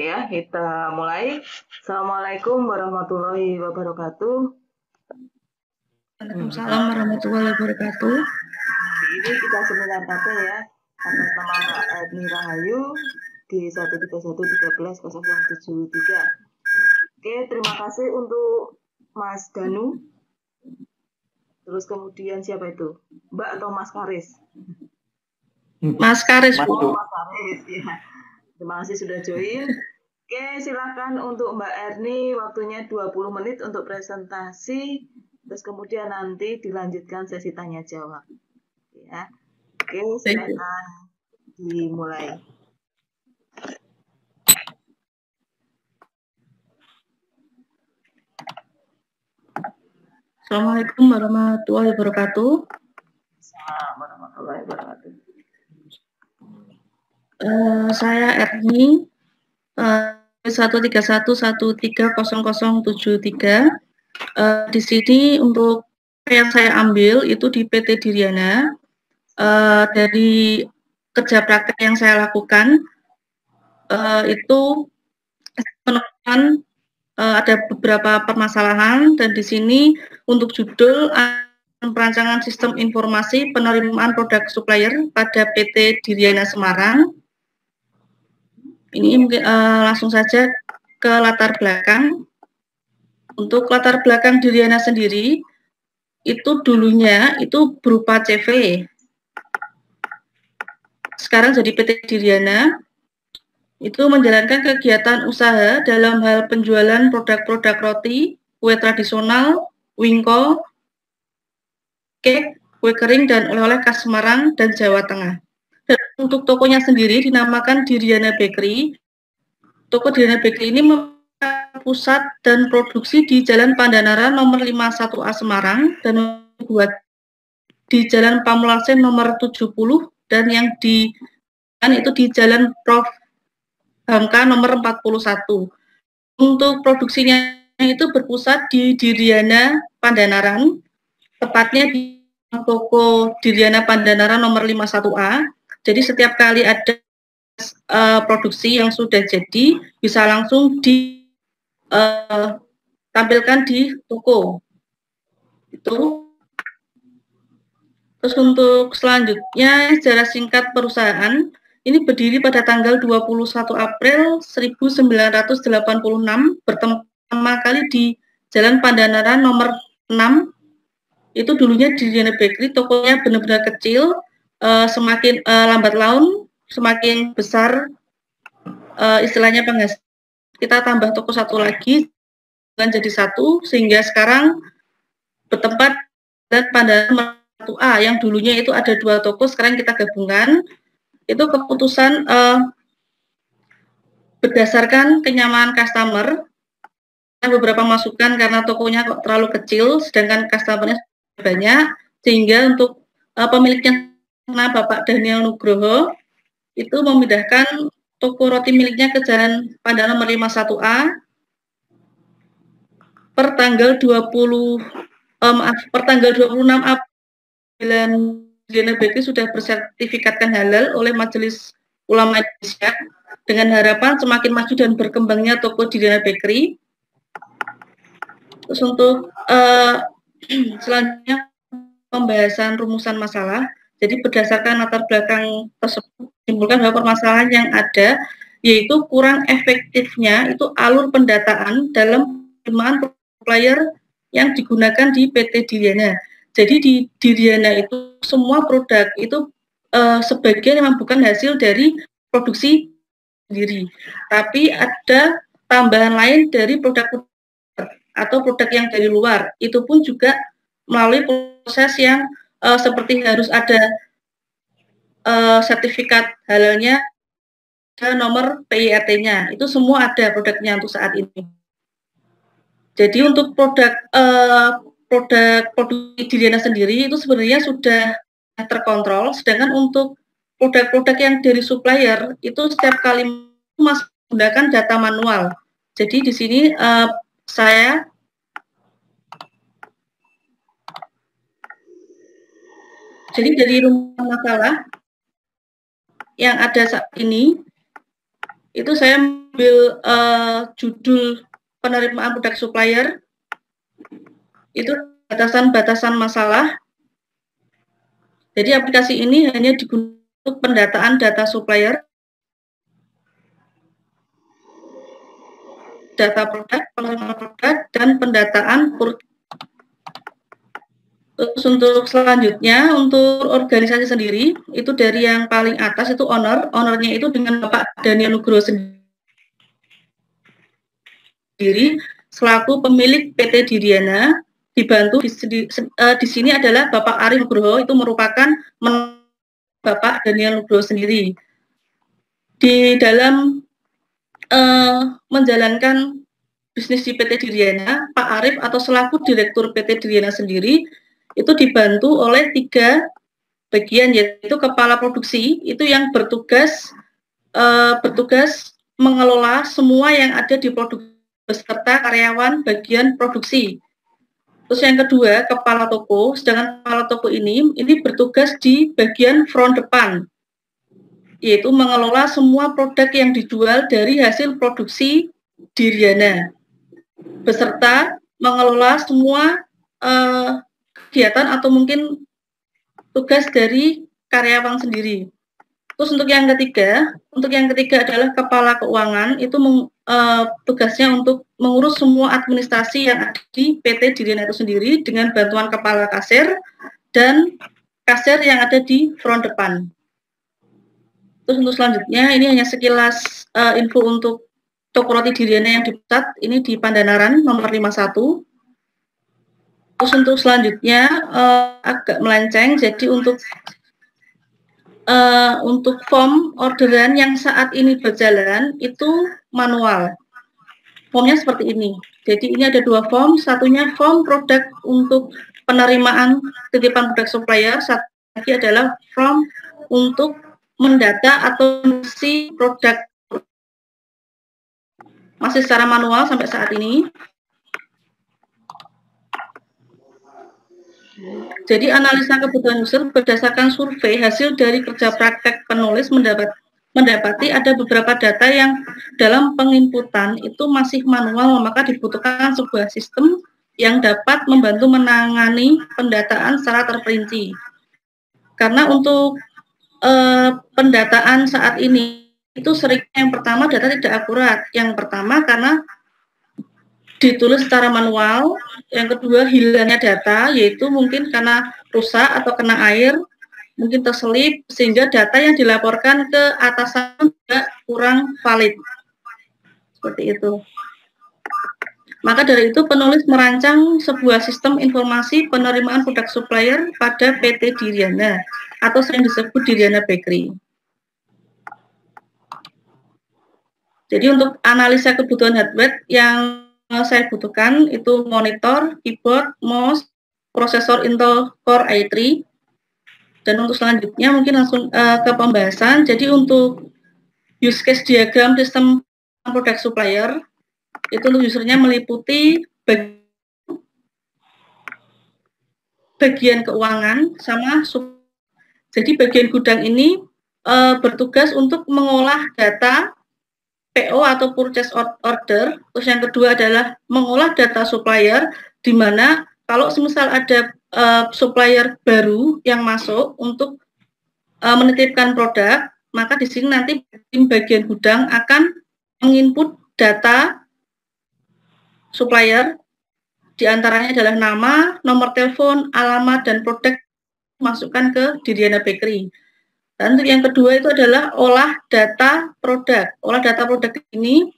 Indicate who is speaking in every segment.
Speaker 1: Oke ya, kita mulai. Assalamualaikum warahmatullahi wabarakatuh.
Speaker 2: Waalaikumsalam warahmatullahi wabarakatuh.
Speaker 1: Ini kita seminar KP ya, atas nama Mbak Edni Rahayu di 131130073. Oke, terima kasih untuk Mas Danu. Terus kemudian siapa itu? Mbak atau Mas Karis?
Speaker 2: Mas Karis, Bu.
Speaker 1: Oh, Mas Karis, ya. Terima kasih sudah join. Oke, silakan untuk Mbak Erni, waktunya 20 menit untuk presentasi, terus kemudian nanti dilanjutkan sesi tanya jawab. Ya. Oke, silakan dimulai.
Speaker 2: Assalamualaikum warahmatullahi wabarakatuh.
Speaker 1: Assalamualaikum warahmatullahi wabarakatuh.
Speaker 2: Saya Erni, 131130073. Di sini untuk yang saya ambil itu di PT Diryana. Dari kerja praktek yang saya lakukan, itu menemukan ada beberapa permasalahan, dan di sini untuk judul perancangan sistem informasi penerimaan produk supplier pada PT Diryana Semarang. Ini langsung saja ke latar belakang. Untuk latar belakang Diryana sendiri, itu dulunya itu berupa CV. Sekarang jadi PT Diryana, itu menjalankan kegiatan usaha dalam hal penjualan produk-produk roti, kue tradisional, wingko, cake, kue kering, dan oleh-oleh khas Semarang dan Jawa Tengah. Dan untuk tokonya sendiri dinamakan Diryana Bakery. Toko Diryana Bakery ini memiliki pusat dan produksi di Jalan Pandanara nomor 51A Semarang, dan buat di Jalan Pamulasen nomor 70, dan yang itu di Jalan Prof. Hamka nomor 41. Untuk produksinya itu berpusat di Diryana Pandanaran, tepatnya di toko Diryana Pandanaran nomor 51A. Jadi setiap kali ada produksi yang sudah jadi, bisa langsung ditampilkan di toko. Itu. Terus untuk selanjutnya, sejarah singkat perusahaan, ini berdiri pada tanggal 21 April 1986, pertama kali di Jalan Pandanaran nomor 6. Itu dulunya Diryana Bakery, tokonya benar-benar kecil, semakin lambat laun, semakin besar, istilahnya penghasilan. Kita tambah toko satu lagi, dan jadi satu, sehingga sekarang bertempat pada 1A, yang dulunya itu ada 2 toko, sekarang kita gabungkan. Itu keputusan berdasarkan kenyamanan customer, beberapa masukan karena tokonya kok terlalu kecil, sedangkan customernya banyak, sehingga untuk pemiliknya, Bapak Daniel Nugroho, itu memindahkan toko roti miliknya ke Jalan Pandanaran nomor 51A per tanggal 26 April. Diryana Bakery sudah bersertifikatkan halal oleh Majelis Ulama Indonesia, dengan harapan semakin maju dan berkembangnya toko Diryana Bakery. Terus untuk selanjutnya pembahasan rumusan masalah. Jadi berdasarkan latar belakang tersebut, ditimbulkan bahwa permasalahan yang ada yaitu kurang efektifnya itu alur pendataan dalam penerimaan supplier yang digunakan di PT Diryana. Jadi di Diryana itu semua produk itu sebagian memang bukan hasil dari produksi sendiri, tapi ada tambahan lain dari produk atau produk yang dari luar. Itu pun juga melalui proses yang seperti harus ada sertifikat halalnya, ada nomor PIRT-nya. Itu semua ada produknya untuk saat ini. Jadi untuk produk Diryana sendiri itu sebenarnya sudah terkontrol, sedangkan untuk produk-produk yang dari supplier itu setiap kali masih menggunakan data manual. Jadi di sini saya dari rumusan masalah yang ada saat ini, itu saya ambil judul penerimaan produk supplier, itu batasan-batasan masalah. Jadi aplikasi ini hanya digunakan untuk pendataan data supplier, data produk, penerimaan produk, dan pendataan. Terus untuk selanjutnya, untuk organisasi sendiri, itu dari yang paling atas itu ownernya itu dengan Bapak Daniel Nugroho sendiri, selaku pemilik PT Diryana, dibantu di sini adalah Bapak Ari Nugroho, itu merupakan Bapak Daniel Nugroho sendiri. Di dalam menjalankan bisnis di PT Diryana, Pak Arif atau selaku Direktur PT Diryana sendiri, itu dibantu oleh 3 bagian, yaitu kepala produksi itu yang bertugas mengelola semua yang ada di produksi beserta karyawan bagian produksi. Terus yang kedua kepala toko, sedangkan kepala toko ini bertugas di bagian front depan, yaitu mengelola semua produk yang dijual dari hasil produksi Diryana beserta mengelola semua kegiatan atau mungkin tugas dari karyawan sendiri. Terus untuk yang ketiga adalah kepala keuangan, itu tugasnya untuk mengurus semua administrasi yang ada di PT Diryana itu sendiri dengan bantuan kepala kasir dan kasir yang ada di front depan. Terus untuk selanjutnya ini hanya sekilas info untuk toko roti Diryana yang di pusat, ini di Pandanaran nomor 51. Terus untuk selanjutnya agak melenceng, jadi untuk form orderan yang saat ini berjalan itu manual. Formnya seperti ini. Jadi ini ada 2 form, satunya form produk untuk penerimaan titipan produk supplier, satu lagi adalah form untuk mendata atau mengisi produk, masih secara manual sampai saat ini. Jadi analisa kebutuhan user berdasarkan survei hasil dari kerja praktek penulis mendapati ada beberapa data yang dalam penginputan itu masih manual, maka dibutuhkan sebuah sistem yang dapat membantu menangani pendataan secara terperinci. Karena untuk pendataan saat ini itu sering yang pertama data tidak akurat. Yang pertama karena ditulis secara manual, yang kedua hilangnya data, yaitu mungkin karena rusak atau kena air, mungkin terselip, sehingga data yang dilaporkan ke atasan juga kurang valid. Seperti itu. Maka dari itu penulis merancang sebuah sistem informasi penerimaan produk supplier pada PT Diryana, atau sering disebut Diryana Bakery. Jadi untuk analisa kebutuhan hardware yang saya butuhkan itu monitor, keyboard, mouse, prosesor Intel Core i3. Dan untuk selanjutnya mungkin langsung ke pembahasan. Jadi untuk use case diagram sistem produk supplier itu untuk usernya meliputi bagian keuangan sama jadi bagian gudang ini bertugas untuk mengolah data PO atau purchase order. Terus yang kedua adalah mengolah data supplier, di mana kalau semisal ada supplier baru yang masuk untuk menitipkan produk, maka di sini nanti bagian gudang akan menginput data supplier, diantaranya adalah nama, nomor telepon, alamat, dan produk masukkan ke Diryana Bakery. Dan untuk yang kedua itu adalah olah data produk. Olah data produk ini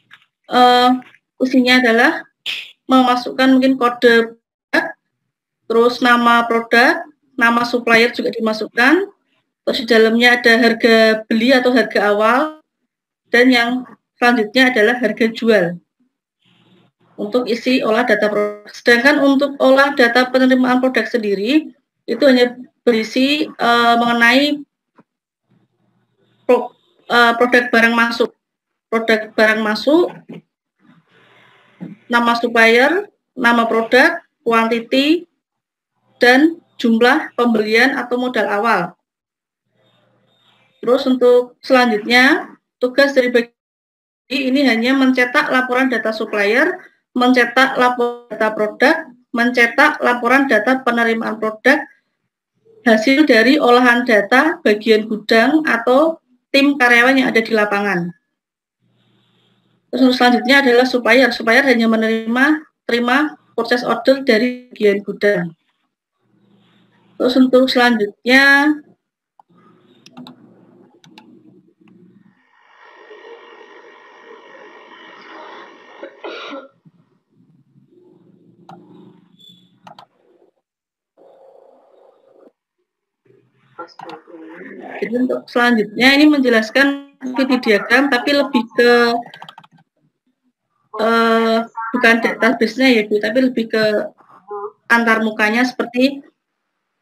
Speaker 2: isinya adalah memasukkan mungkin kode produk, terus nama produk, nama supplier juga dimasukkan, terus di dalamnya ada harga beli atau harga awal, dan yang selanjutnya adalah harga jual. Untuk isi olah data produk. Sedangkan untuk olah data penerimaan produk sendiri itu hanya berisi mengenai produk barang masuk, nama supplier, nama produk, quantity, dan jumlah pembelian atau modal awal. Terus untuk selanjutnya, tugas dari bagian ini hanya mencetak laporan data supplier, mencetak laporan data produk, mencetak laporan data penerimaan produk, hasil dari olahan data bagian gudang atau tim karyawan yang ada di lapangan. Terus selanjutnya adalah supplier. Supplier hanya terima purchase order dari bagian gudang. Terus untuk selanjutnya jadi untuk selanjutnya ini menjelaskan activity diagram tapi lebih ke bukan database-nya ya Bu, tapi lebih ke antarmukanya seperti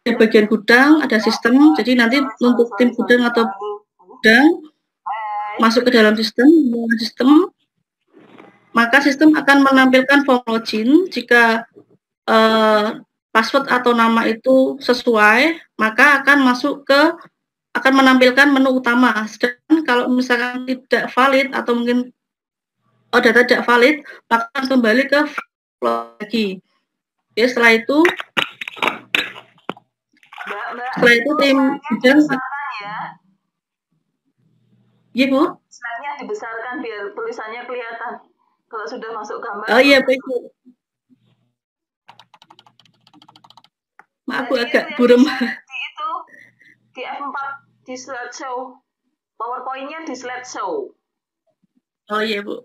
Speaker 2: di bagian gudang ada sistem, jadi nanti untuk tim gudang atau gudang masuk ke dalam sistem, maka sistem akan menampilkan form login. Jika password atau nama itu sesuai, maka akan menampilkan menu utama. Sedangkan kalau misalkan tidak valid atau mungkin data tidak valid, maka akan kembali ke lagi. Oke, setelah itu tim gudang
Speaker 1: ya.
Speaker 2: Iya Bu.
Speaker 1: Slide-nya dibesarkan biar tulisannya kelihatan. Kalau sudah masuk gambar.
Speaker 2: Oh iya baik Bu. Maaf Bu, agak buram.
Speaker 1: Di F4 di slideshow. PowerPoint-nya di slideshow.
Speaker 2: Oh iya Bu.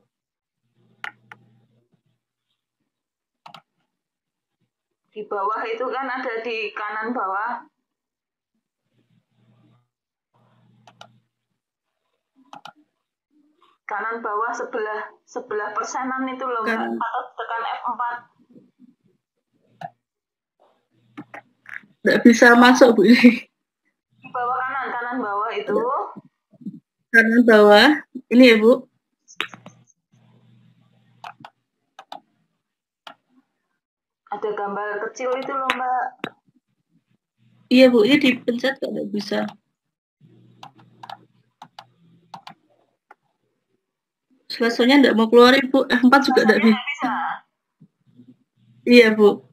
Speaker 1: Di bawah itu kan ada di kanan bawah. Kanan bawah sebelah persenan itu loh Mbak, atau tekan F4.
Speaker 2: Nggak bisa masuk Bu.
Speaker 1: Di bawah kanan bawah itu.
Speaker 2: Kanan bawah, ini ya Bu.
Speaker 1: Ada gambar kecil itu loh Mbak.
Speaker 2: Iya Bu, ini dipencet kok nggak bisa. Selesainya nggak mau keluar Bu, F4 juga nggak bisa. Iya Bu.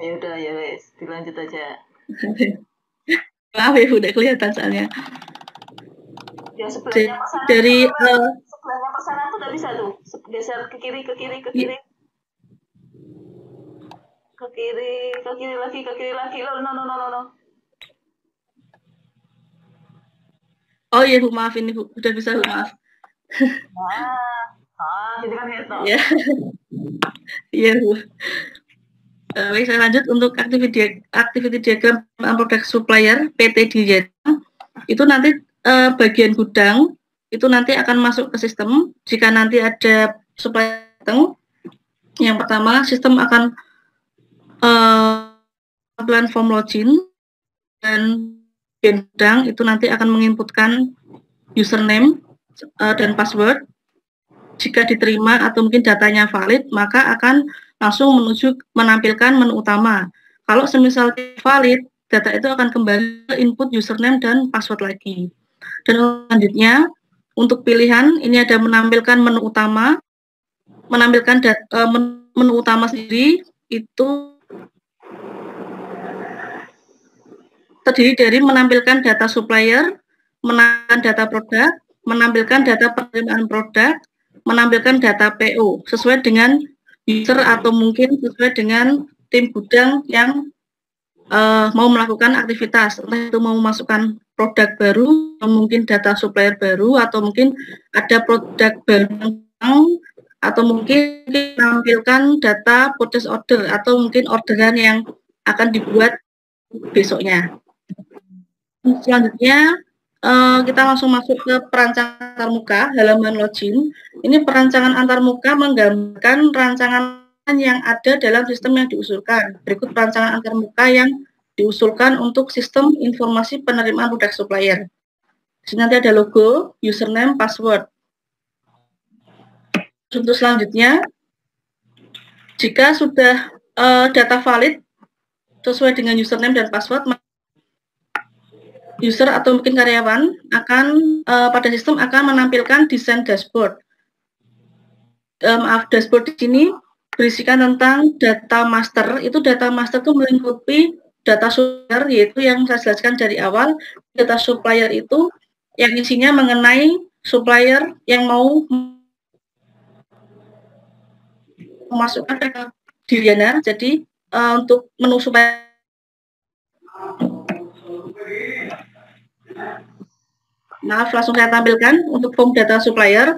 Speaker 1: Ya udah ya wes, dilanjut aja.
Speaker 2: Maaf ya Bu, nggak kelihatan soalnya.
Speaker 1: Ya sebelahnya pesanan
Speaker 2: dari
Speaker 1: sebelahnya pesanan tuh nggak bisa tuh, geser ke kiri ke kiri ke kiri. Ke kiri lagi. No.
Speaker 2: Oh iya Bu, maaf ini Bu, udah bisa Bu, maaf.
Speaker 1: Jadi kan gitu.
Speaker 2: Ya. Iya Bu. Baik, saya lanjut untuk activity diagram product supplier PT Diryana. Itu nanti bagian gudang itu nanti akan masuk ke sistem. Jika nanti ada supplier datang, yang pertama sistem akan plan form login dan gudang itu nanti akan menginputkan username dan password. Jika diterima atau mungkin datanya valid, maka akan langsung menampilkan menu utama. Kalau semisal valid, data itu akan kembali ke input username dan password lagi. Dan selanjutnya, untuk pilihan, ini ada menampilkan menu utama. Menampilkan menu utama sendiri, itu terdiri dari menampilkan data supplier, menampilkan data produk, menampilkan data penerimaan produk, menampilkan data PO sesuai dengan user atau mungkin sesuai dengan tim gudang yang mau melakukan aktivitas, entah itu mau memasukkan produk baru, atau mungkin data supplier baru, atau mungkin ada produk baru, atau mungkin menampilkan data purchase order, atau mungkin orderan yang akan dibuat besoknya. Selanjutnya kita langsung masuk ke perancangan antarmuka halaman login. Ini perancangan antarmuka menggambarkan rancangan yang ada dalam sistem yang diusulkan. Berikut perancangan antarmuka yang diusulkan untuk sistem informasi penerimaan produk supplier. Di sini nanti ada logo, username, password. Untuk selanjutnya, jika sudah data valid sesuai dengan username dan password, user atau mungkin karyawan akan pada sistem akan menampilkan desain dashboard. Dashboard di sini berisikan tentang data master. Itu data master itu melingkupi data supplier, yaitu yang saya jelaskan dari awal. Data supplier itu yang isinya mengenai supplier yang mau memasukkan ke Diriana. Jadi untuk menu supplier, maaf, langsung saya tampilkan untuk form data supplier.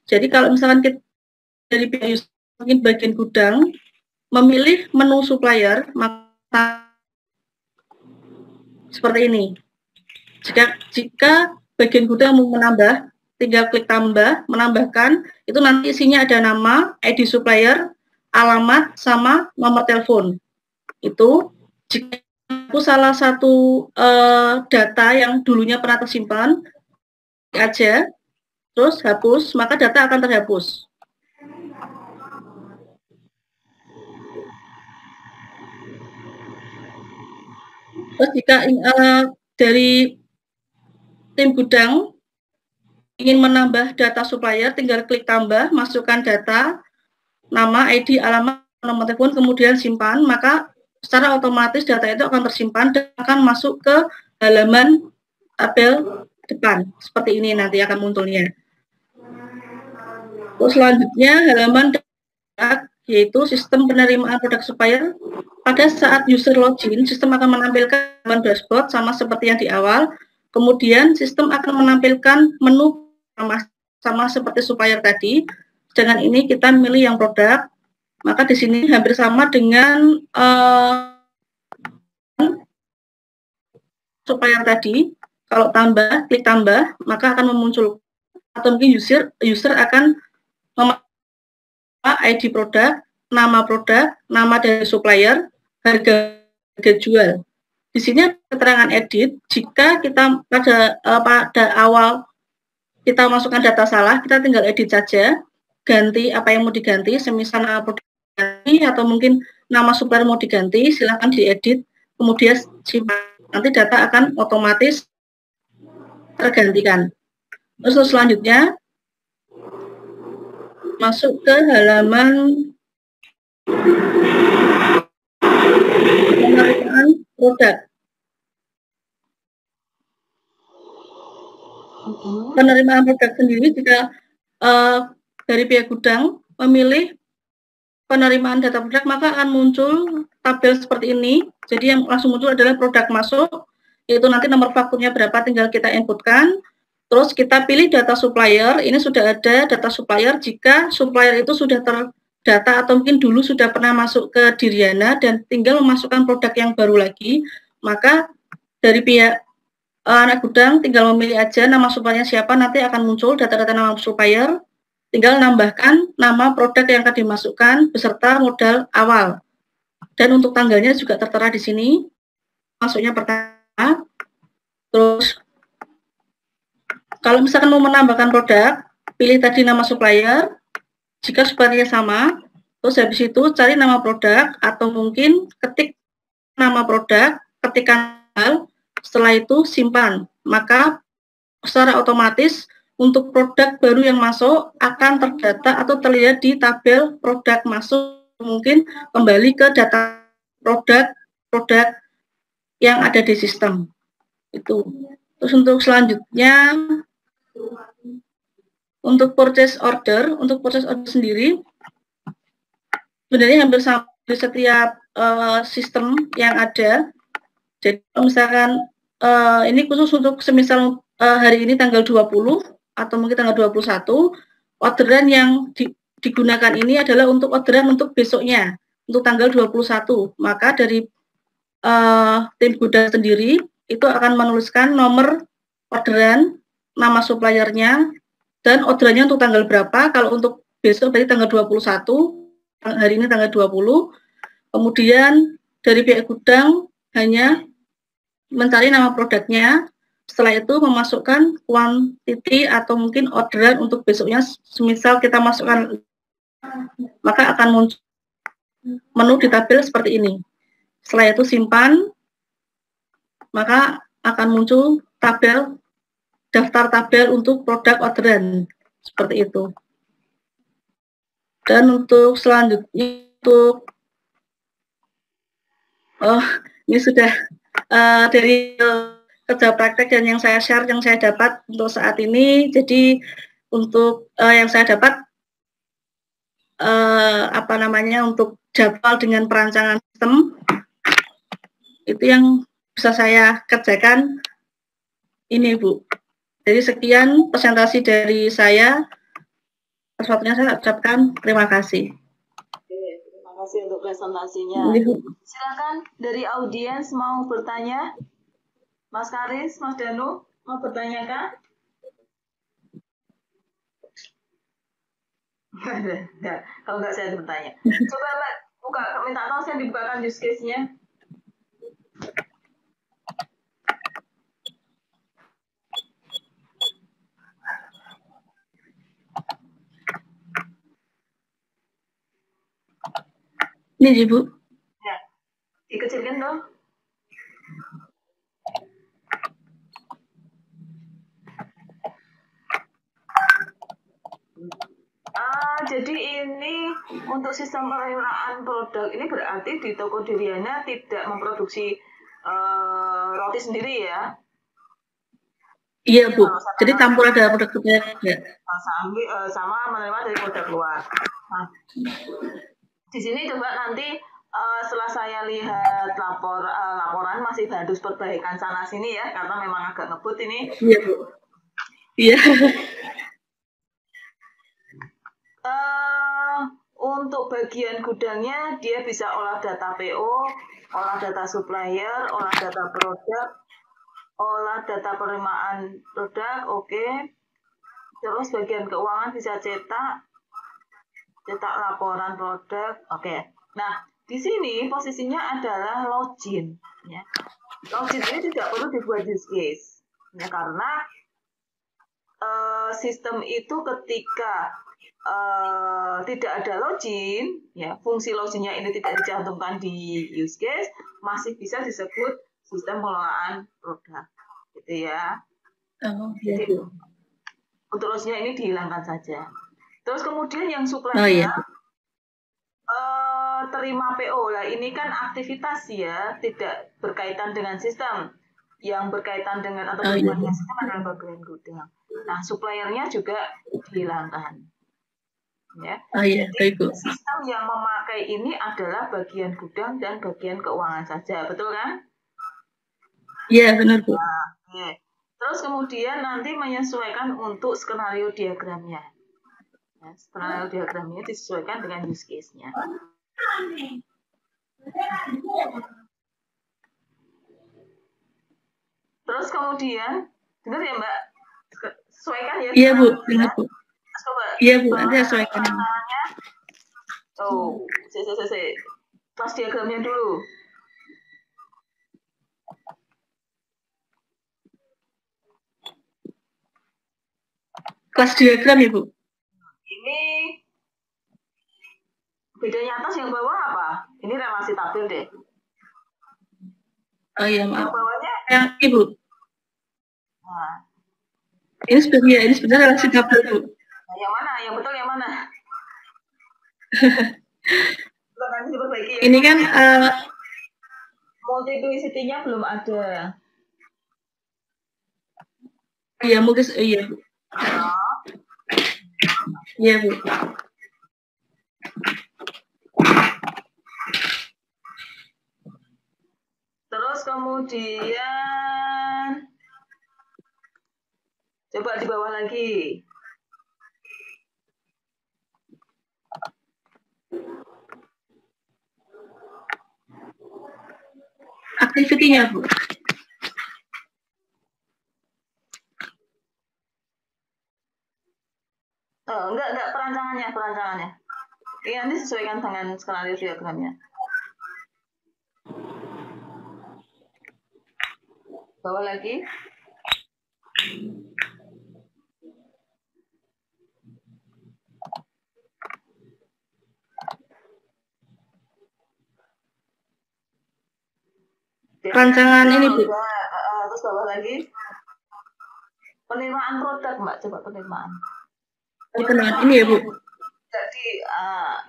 Speaker 2: Jadi kalau misalkan kita dari pihak mungkin bagian gudang memilih menu supplier, maka seperti ini. Jika bagian gudang mau menambah, tinggal klik tambah, menambahkan, itu nanti isinya ada nama, ID supplier, alamat, sama nomor telepon. Itu jika salah satu data yang dulunya pernah tersimpan aja, terus hapus, maka data akan terhapus. Terus jika dari tim gudang ingin menambah data supplier, tinggal klik tambah, masukkan data, nama, ID, alamat, nomor telepon, kemudian simpan, maka secara otomatis data itu akan tersimpan dan akan masuk ke halaman tabel depan. Seperti ini nanti akan munculnya. Terus selanjutnya halaman produk, yaitu sistem penerimaan produk supplier. Pada saat user login, sistem akan menampilkan halaman dashboard sama seperti yang di awal. Kemudian sistem akan menampilkan menu sama seperti supplier tadi. Dengan ini kita milih yang produk. Maka di sini hampir sama dengan supplier tadi. Kalau tambah, klik tambah, maka akan memuncul atau mungkin user akan ID produk, nama dari supplier, harga jual. Di sini keterangan edit. Jika kita pada awal kita masukkan data salah, kita tinggal edit saja, ganti apa yang mau diganti, semisal nama produk diganti atau mungkin nama supplier mau diganti, silakan diedit, kemudian simpan. Nanti data akan otomatis tergantikan. Terus selanjutnya masuk ke halaman penerimaan produk. Penerimaan produk sendiri jika dari pihak gudang memilih penerimaan data produk, maka akan muncul tabel seperti ini. Jadi yang langsung muncul adalah produk masuk, yaitu nanti nomor fakturnya berapa tinggal kita inputkan. Terus kita pilih data supplier, ini sudah ada data supplier jika supplier itu sudah terdata atau mungkin dulu sudah pernah masuk ke Diriana dan tinggal memasukkan produk yang baru lagi, maka dari pihak anak gudang tinggal memilih aja nama suppliernya siapa, nanti akan muncul data-data nama supplier, tinggal nambahkan nama produk yang akan dimasukkan beserta modal awal. Dan untuk tanggalnya juga tertera di sini, masuknya pertama. Terus kalau misalkan mau menambahkan produk, pilih tadi nama supplier. Jika suppliernya sama, terus habis itu cari nama produk atau mungkin ketik nama produk, ketikkan tanggal, setelah itu simpan. Maka secara otomatis untuk produk baru yang masuk akan terdata atau terlihat di tabel produk masuk, mungkin kembali ke data produk yang ada di sistem. Itu. Terus untuk selanjutnya, untuk purchase order sendiri sebenarnya hampir sama di setiap sistem yang ada. Jadi misalkan ini khusus untuk semisal hari ini tanggal 20 atau mungkin tanggal 21, orderan yang digunakan ini adalah untuk orderan untuk besoknya, untuk tanggal 21. Maka dari tim gudang sendiri itu akan menuliskan nomor orderan, nama suppliernya, dan orderannya untuk tanggal berapa. Kalau untuk besok berarti tanggal 21, hari ini tanggal 20. Kemudian dari pihak gudang hanya mencari nama produknya, setelah itu memasukkan quantity atau mungkin orderan untuk besoknya, semisal kita masukkan, maka akan muncul menu di tabel seperti ini. Setelah itu simpan, maka akan muncul tabel, daftar tabel untuk produk orderan, seperti itu. Dan untuk selanjutnya, ini sudah dari kerja praktek dan yang saya share, yang saya dapat untuk saat ini. Jadi untuk yang saya dapat, untuk jadwal dengan perancangan sistem, itu yang bisa saya kerjakan ini, Bu. Jadi sekian presentasi dari saya. Sesuatunya saya ucapkan terima kasih.
Speaker 1: Oke, terima kasih untuk presentasinya. Silakan dari audiens mau bertanya. Mas Karis, Mas Danu, mau bertanya kah? Enggak. Kalau enggak saya bertanya. Coba Mbak buka, minta tolong saya dibukakan use case-nya.
Speaker 2: Ini, Bu.
Speaker 1: Ya, dikecilkan dong. Jadi ini untuk sistem pengelolaan produk ini berarti di toko Diriana tidak memproduksi roti sendiri ya?
Speaker 2: Iya, Bu. Jadi campur ada produk-produknya juga.
Speaker 1: Sama menerima dari produk luar. Nah, di sini coba nanti setelah saya lihat laporan masih harus perbaikan sana sini ya, karena memang agak ngebut ini.
Speaker 2: Iya, Bu. Iya.
Speaker 1: Untuk bagian gudangnya dia bisa olah data PO, olah data supplier, olah data produk, olah data penerimaan produk, oke. Terus bagian keuangan bisa cetak laporan produk, oke. Nah, di sini posisinya adalah login. Ya. Login ini tidak perlu dibuat use case, ya, karena sistem itu ketika tidak ada login, ya, fungsi loginnya ini tidak dicantumkan di use case, masih bisa disebut sistem pengelolaan produk, gitu ya. Jadi untuk loginnya ini dihilangkan saja. Terus kemudian yang supplier terima PO lah, ini kan aktivitas ya, tidak berkaitan dengan sistem. Yang berkaitan dengan atau berhubungan dengan sistem adalah bagian gudang. Nah, suppliernya juga dihilangkan. Ya. Jadi sistem yang memakai ini adalah bagian gudang dan bagian keuangan saja, betul kan?
Speaker 2: Iya, benar, Bu.
Speaker 1: Nah, okay. Terus kemudian nanti menyesuaikan untuk skenario diagramnya. Ya, skenario diagramnya disesuaikan dengan use case-nya. Terus kemudian, benar ya Mbak? Sesuaikan ya?
Speaker 2: Iya, Bu. Benar, Bu.
Speaker 1: Coba.
Speaker 2: Iya, Bu. Nanti sesuaikan.
Speaker 1: Oh, kelas diagramnya dulu.
Speaker 2: Kelas diagram ya, Bu?
Speaker 1: Ini bedanya atas yang bawah apa? Ini relasi tabel deh.
Speaker 2: Oh iya, maaf.
Speaker 1: Yang bawahnya?
Speaker 2: Yang Ibu.
Speaker 1: Nah.
Speaker 2: Ini sebenarnya relasi tabel, Bu.
Speaker 1: Nah, yang mana? Yang betul yang mana?
Speaker 2: Ini kan
Speaker 1: multiplicity-nya belum ada.
Speaker 2: Iya, mungkin iya, Bu. Iya, Bu.
Speaker 1: Terus kemudian coba di bawah lagi.
Speaker 2: Aktivitinya, Bu.
Speaker 1: Enggak perancangannya. Ini nanti sesuaikan dengan skenario diagramnya. Bawah lagi.
Speaker 2: Rancangan ini, Bu.
Speaker 1: Terus bawah lagi. Penerimaan produk, Mbak. Coba penerimaan.
Speaker 2: Penerimaan ini ya, Bu?
Speaker 1: Jadi,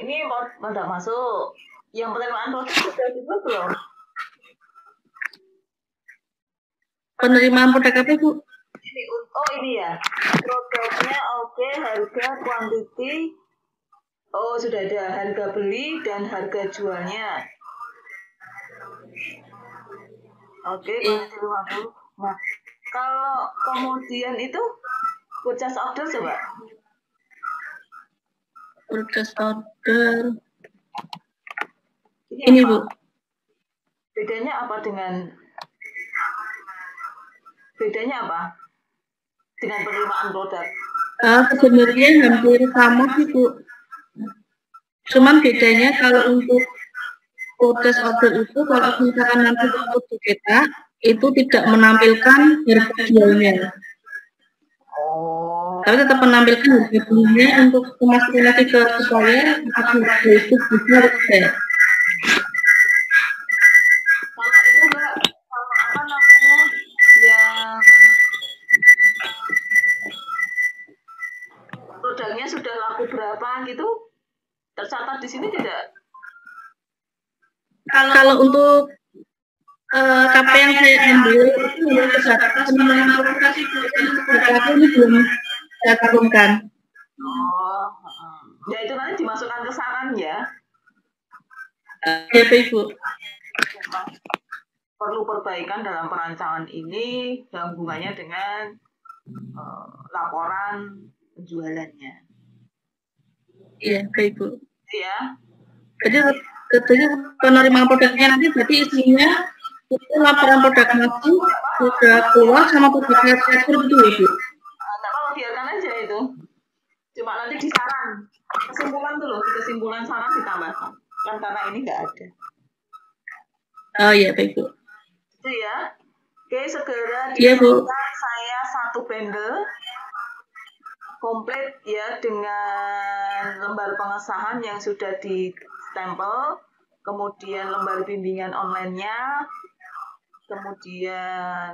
Speaker 1: ini produk masuk. Yang penerimaan produk sudah dibuat belum?
Speaker 2: Penerimaan produk apa, Bu?
Speaker 1: Ini ya. Produknya oke, harga, quantity. Oh, sudah ada harga beli dan harga jualnya. Oke, quantity 50. Nah, kalau kemudian itu purchase order coba.
Speaker 2: Purchase order. Ini Bu.
Speaker 1: Bedanya apa dengan penerimaan produk?
Speaker 2: Sebenarnya hampir sama sih Bu. Cuman bedanya kalau untuk purchase order itu kalau misalkan nanti untuk dicetak itu tidak menampilkan harga jualnya. Tapi tetap menampilkan harga belinya untuk memastikan lagi ke supplier apakah harga itu bisa tidak.
Speaker 1: Kalau itu Mbak, apa namanya yang produknya sudah laku berapa gitu, tercatat di sini tidak?
Speaker 2: Kalau untuk KP yang saya ambil itu sudah tercatat sembilan aplikasi tapi ini belum saya turunkan.
Speaker 1: Ya itu nanti dimasukkan ke saran ya.
Speaker 2: Ya Ibu.
Speaker 1: Perlu perbaikan dalam perancangan ini dan hubungannya dengan laporan penjualannya.
Speaker 2: Iya, Ibu.
Speaker 1: Ya.
Speaker 2: Jadi ketika penerimaan produknya nanti berarti isinya itu laporan produk masuk sudah keluar sama produknya catur gitu ya Bu?
Speaker 1: Nggak apa-apa, biarkan aja itu. Cuma nanti di saran kesimpulan tuh loh, kesimpulan saran ditambahkan kan karena ini nggak ada.
Speaker 2: Oh iya baik Bu.
Speaker 1: Itu ya. Oke, segera
Speaker 2: dikirimkan
Speaker 1: saya satu bundle komplit ya dengan lembar pengesahan yang sudah di stempel, kemudian lembar bimbingan online-nya, kemudian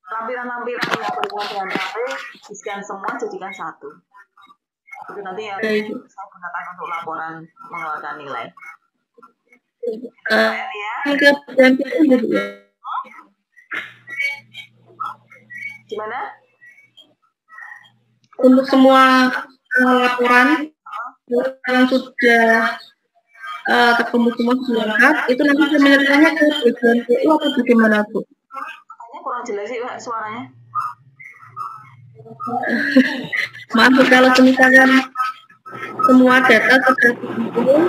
Speaker 1: lampiran-lampiran yang berhubungan dengan KP, di-scan semua jadikan satu. Itu nanti yang saya gunakan untuk laporan mengeluarkan nilai. Gimana?
Speaker 2: Untuk semua laporan yang sudah terkumpul semua lengkap, itu nanti saya menyerahkannya ke bagian PU atau bagaimana Bu?
Speaker 1: Kayaknya kurang jelas sih Pak suaranya.
Speaker 2: Maaf kalau misalkan semua data sudah terkumpul,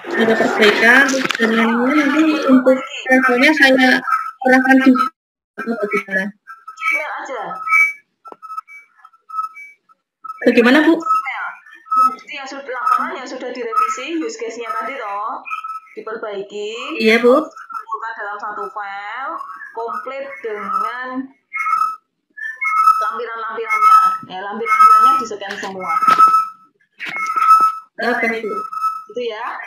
Speaker 2: sudah perbaikan, dan lainnya nanti untuk hasilnya saya serahkan di bagaimana?
Speaker 1: Email aja.
Speaker 2: Bagaimana Bu?
Speaker 1: Jadi yang sudah laporan yang sudah direvisi use case-nya tadi toh diperbaiki.
Speaker 2: Iya Bu.
Speaker 1: Dikumpulkan dalam satu file komplit dengan lampiran-lampirannya. Ya, lampiran-lampirannya di-scan semua.
Speaker 2: Oke Bu.
Speaker 1: Itu ya.